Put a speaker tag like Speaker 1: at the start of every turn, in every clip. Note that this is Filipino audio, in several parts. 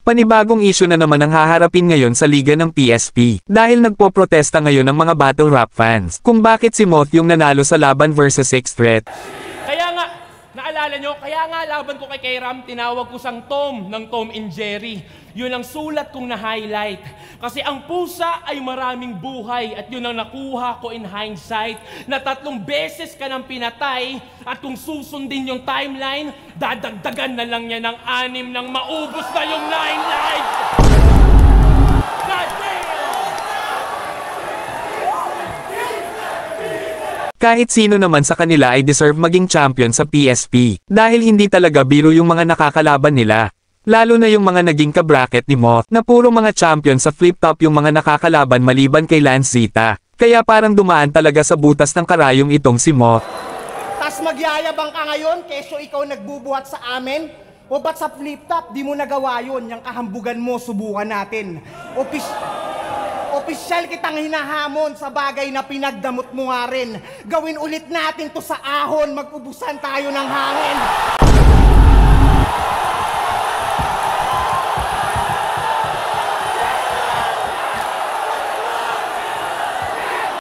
Speaker 1: Panibagong issue na naman ang haharapin ngayon sa liga ng PSP, dahil nagpoprotesta ngayon ang mga battle rap fans, kung bakit si Moth yung nanalo sa laban versus Sixth Threat.
Speaker 2: Kaya nga, naalala nyo, kaya nga laban ko kay Ram, tinawag ko sang Tom ng Tom and Jerry. Yun ang sulat kong na-highlight. Kasi ang pusa ay maraming buhay at yun ang nakuha ko in hindsight na 3 beses ka nang pinatay at kung susundin yung timeline, dadagdagan na lang niya ng 6 nang maubos na yung 9 lives!
Speaker 1: Kahit sino naman sa kanila ay deserve maging champion sa PSP, dahil hindi talaga biro yung mga nakakalaban nila. Lalo na yung mga naging ka-bracket ni Moth, na puro mga champion sa flip-top yung mga nakakalaban maliban kay Lance Zeta. Kaya parang dumaan talaga sa butas ng karayong itong si Moth.
Speaker 3: Tas magyayabang ka ngayon, keso ikaw nagbubuhat sa amin? O ba't sa flip-top, di mo nagawa yun? Yung kahambugan mo, subukan natin. Opisyal kitang hinahamon sa bagay na pinagdamot mo nga rin. Gawin ulit natin to sa ahon, mag-ubusan tayo ng hangin.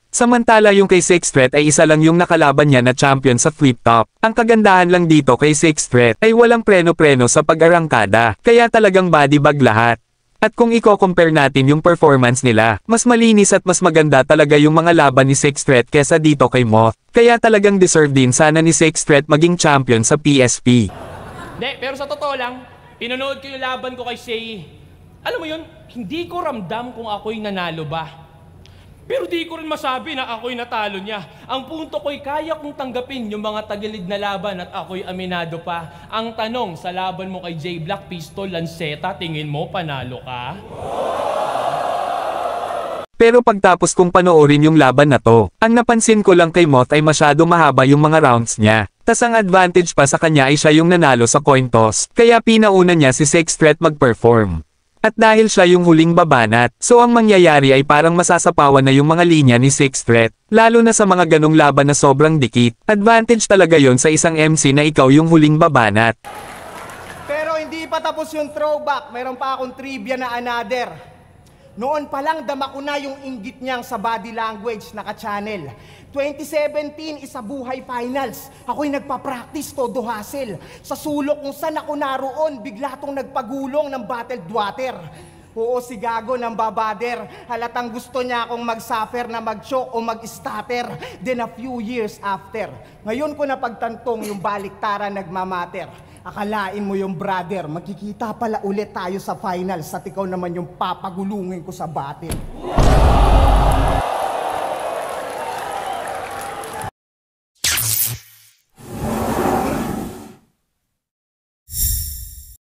Speaker 1: Samantala yung kay Sixth Threat ay isa lang yung nakalaban niya na champion sa flip-top. Ang kagandahan lang dito kay Sixth Threat ay walang preno-preno sa pag-arangkada, kaya talagang body bag lahat. At kung i-compare natin yung performance nila, mas malinis at mas maganda talaga yung mga laban ni Sixth Threat kesa dito kay Moth. Kaya talagang deserve din sana ni Sixth Threat maging champion sa PSP.
Speaker 2: Pero sa totoo lang, pinanood ko yung laban ko kay Shay. Alam mo yun, hindi ko ramdam kung ako'y nanalo ba. Pero di ko rin masabi na ako'y natalo niya. Ang punto ko'y kaya kong tanggapin yung mga tagilid na laban at ako'y aminado pa. Ang tanong, sa laban mo kay J Black, Pistol, Lanceta, tingin mo panalo ka?
Speaker 1: Pero pagtapos kong panoorin yung laban na to, ang napansin ko lang kay Moth ay masyado mahaba yung mga rounds niya. Tas ang advantage pa sa kanya ay siya yung nanalo sa coin toss, kaya pinauna niya si Sixth Threat mag-perform. At dahil siya yung huling babanat, so ang mangyayari ay parang masasapawan na yung mga linya ni Sixth Threat, lalo na sa mga ganong laban na sobrang dikit. Advantage talaga yon sa isang MC na ikaw yung huling babanat.
Speaker 3: Pero hindi pa tapos yung throwback, meron pa akong trivia na another. Noon pa lang dama ko na yung inggit niyang sa body language na ka-channel. 2017 isa buhay finals. Ako'y nagpa-practice todo hassle. Sa sulok kung saan ako naroon, bigla tong nagpagulong ng bottled water. Oo, si Gago ng babader. Halatang gusto niya akong mag-suffer na mag-choke o mag-stutter. Then a few years after, ngayon ko napagtantong yung baliktaran nagmamatter. Akalain mo yung brother, magkikita pala ulit tayo sa finals at ikaw naman yung papagulungin ko sa battle.